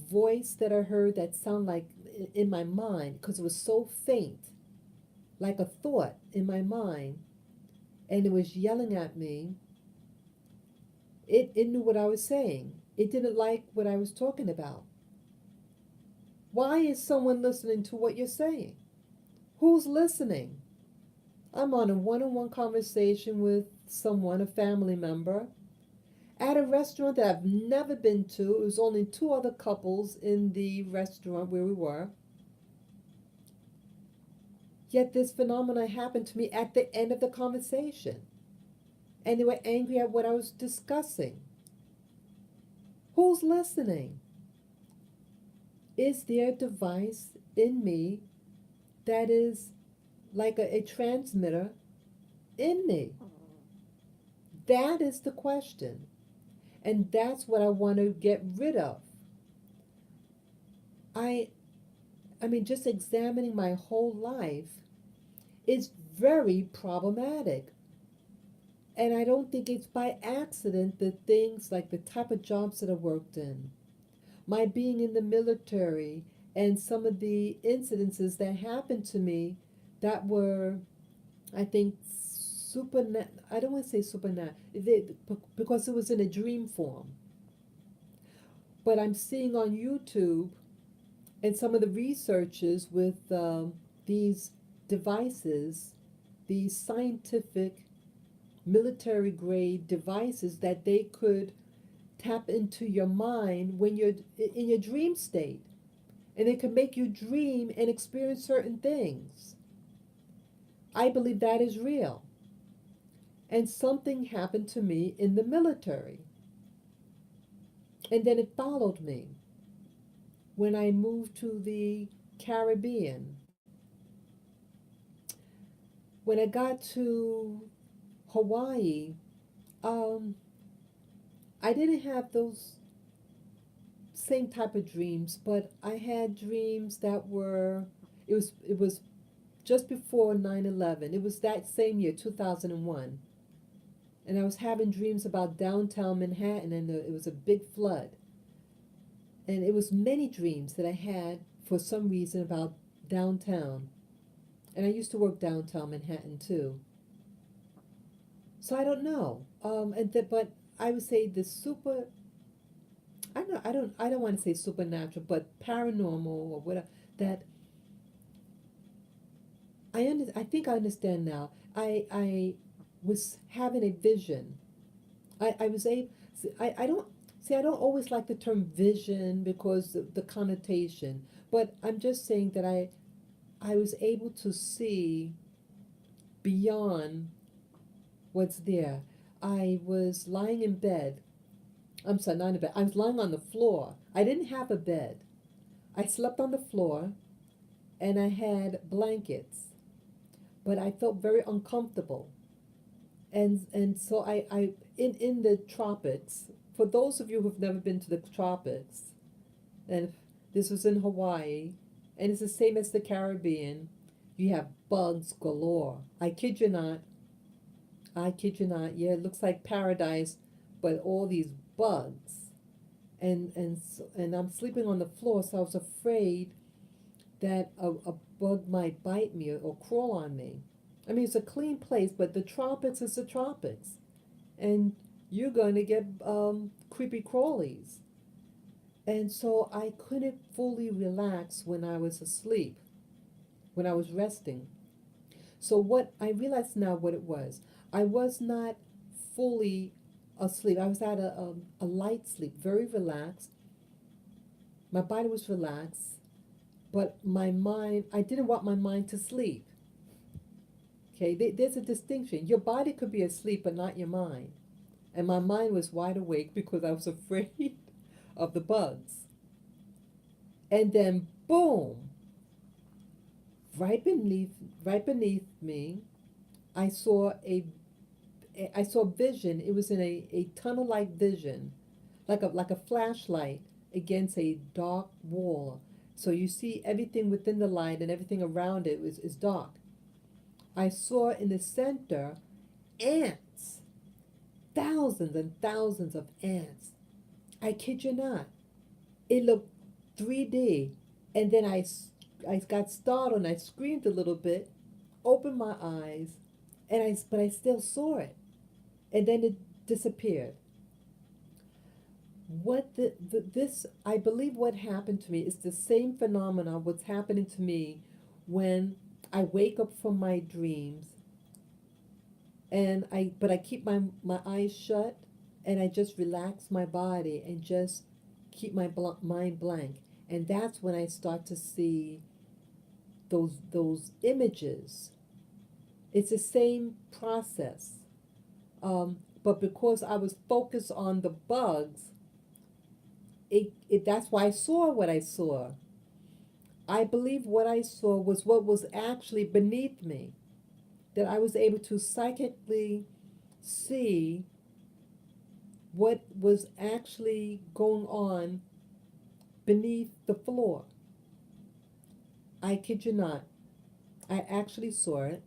voice that I heard that sound like in my mind because it was so faint, like a thought in my mind, and it was yelling at me. It knew what I was saying. It didn't like what I was talking about. Why is someone listening to what you're saying? Who's listening? I'm on a one on one conversation with someone, a family member, at a restaurant that I've never been to. It was only two other couples in the restaurant where we were. Yet this phenomenon happened to me at the end of the conversation. And they were angry at what I was discussing. Who's listening? Is there a device in me that is like a transmitter in me? That is the question. And that's what I want to get rid of. I I mean just examining my whole life is very problematic. And I don't think it's by accident the things like the type of jobs that I worked in, my being in the military, and some of the incidences that happened to me that were, I think, I don't want to say supernatural, because it was in a dream form. But I'm seeing on YouTube and some of the researches with these devices, these scientific military grade devices that they could tap into your mind when you're in your dream state, and it can make you dream and experience certain things. I believe that is real. And something happened to me in the military, and then it followed me when I moved to the Caribbean. When I got to Hawaii, um, I didn't have those same type of dreams, but I had dreams that were, it was just before 9/11. It was that same year, 2001. And I was having dreams about downtown Manhattan, and it was a big flood. And it was many dreams that I had for some reason about downtown. And I used to work downtown Manhattan too. So I don't know. But I would say the super, I don't want to say supernatural, but paranormal or whatever, that I think I understand now. I was having a vision. I was able, I don't, see, I don't always like the term vision because the connotation, but I'm just saying that I was able to see beyond what's there. I was lying in bed. I'm sorry, not in bed. I was lying on the floor. I didn't have a bed. I slept on the floor and I had blankets, but I felt very uncomfortable. And so I in the tropics, for those of you who've never been to the tropics, and this was in Hawaii, and it's the same as the Caribbean, you have bugs galore. I kid you not. I kid you not. Yeah, it looks like paradise, but all these bugs. And I'm sleeping on the floor, so I was afraid that a bug might bite me or crawl on me. I mean, it's a clean place, but the tropics is the tropics, and you're going to get creepy crawlies. And so I couldn't fully relax when I was asleep, when I was resting. So what I realized now what it was, I was not fully asleep. I was at a light sleep, very relaxed. My body was relaxed, but my mind, I didn't want my mind to sleep. Okay, there's a distinction. Your body could be asleep, but not your mind. And my mind was wide awake because I was afraid of the bugs. And then, boom, right beneath, right beneath me, I saw I saw vision. It was in a tunnel-like vision, like a flashlight against a dark wall. So you see everything within the light and everything around it is dark. I saw in the center ants, thousands and thousands of ants. I kid you not. It looked 3D, And then I got startled and I screamed a little bit, opened my eyes, but I still saw it. And then it disappeared. I believe what happened to me is the same phenomena what's happening to me when I wake up from my dreams and but I keep my eyes shut and I just relax my body and just keep my mind blank. And that's when I start to see those images. It's the same process. But because I was focused on the bugs, that's why I saw what I saw. I believe what I saw was what was actually beneath me, that I was able to psychically see what was actually going on beneath the floor. I kid you not. I actually saw it,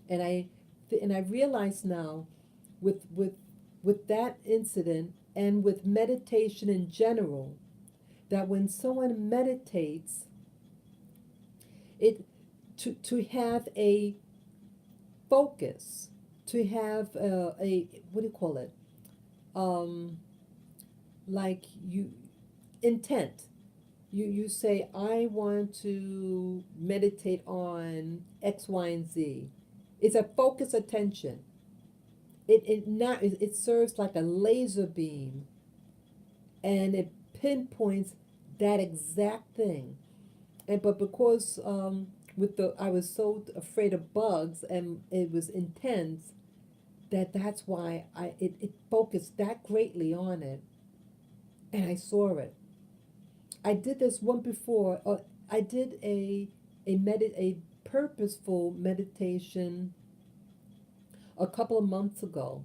and I realize now, with with with that incident and with meditation in general, that when someone meditates, it to have a focus, to have a what do you call it? Um, like you intent. You say, I want to meditate on X, Y, and Z. It's a focus attention. It serves like a laser beam, and it pinpoints that exact thing. And but because with the I was so afraid of bugs and it was intense, that's why it focused that greatly on it, and I saw it. I did this one before. I did a purposeful meditation a couple of months ago,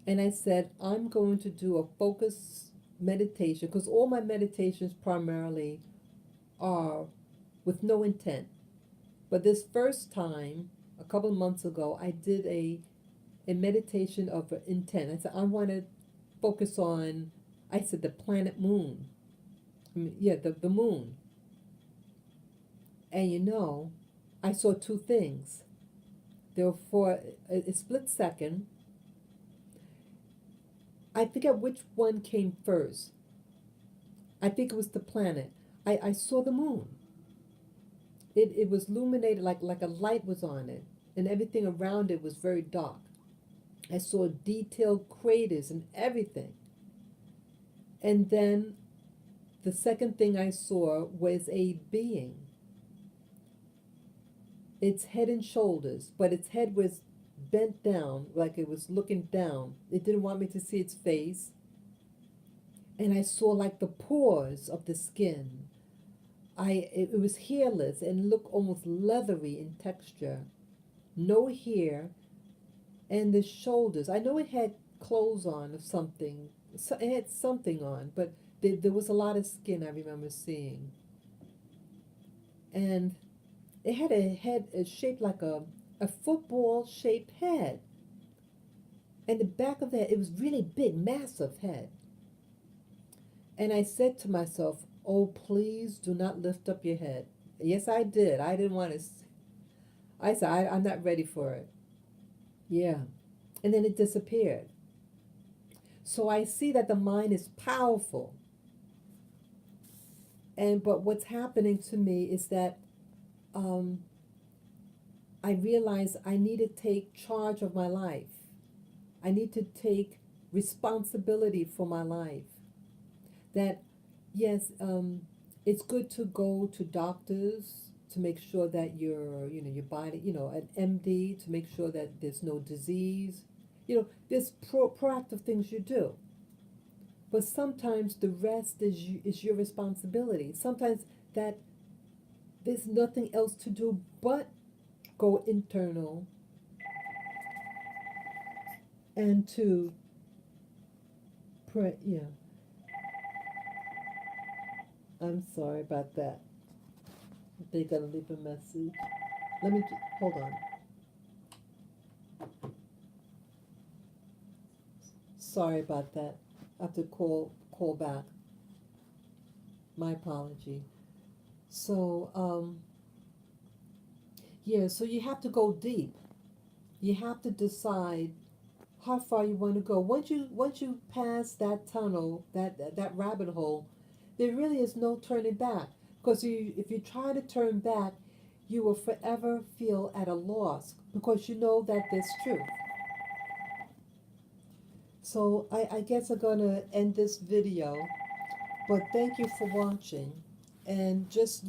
and I said I'm going to do a focus meditation because all my meditations primarily are with no intent. But this first time, a couple of months ago, I did a meditation of intent. I said I want to focus on. I said the planet Moon. I mean, yeah, the moon. And I saw two things. There were for a split second. I forget which one came first. I think it was the planet. I saw the moon. It was illuminated like a light was on it, and everything around it was very dark. I saw detailed craters and everything. And then the second thing I saw was a being. Its head and shoulders, but its head was bent down like it was looking down. It didn't want me to see its face. And I saw like the pores of the skin. It was hairless and looked almost leathery in texture. No hair, and the shoulders. I know it had clothes on of something. So it had something on, but there was a lot of skin I remember seeing. And it had a head shaped like a football shaped head. And the back of it was really big, massive head. And I said to myself, oh, please do not lift up your head. Yes, I did. I didn't want to. I said, I'm not ready for it. Yeah. And then it disappeared. So I see that the mind is powerful. But what's happening to me is that um, I realize I need to take charge of my life. I need to take responsibility for my life. That, yes, it's good to go to doctors to make sure that your body, an MD to make sure that there's no disease. There's proactive things you do. But sometimes the rest is your responsibility. Sometimes that there's nothing else to do but go internal and to pray. Yeah, I'm sorry about that. They're gonna leave a message. Hold on. Sorry about that. I have to call back. My apology. So, yeah, so you have to go deep. You have to decide how far you want to go. Once you pass that tunnel, that rabbit hole, there really is no turning back. Because if you try to turn back, you will forever feel at a loss because you know that there's truth. So I guess I'm gonna end this video, but thank you for watching, and just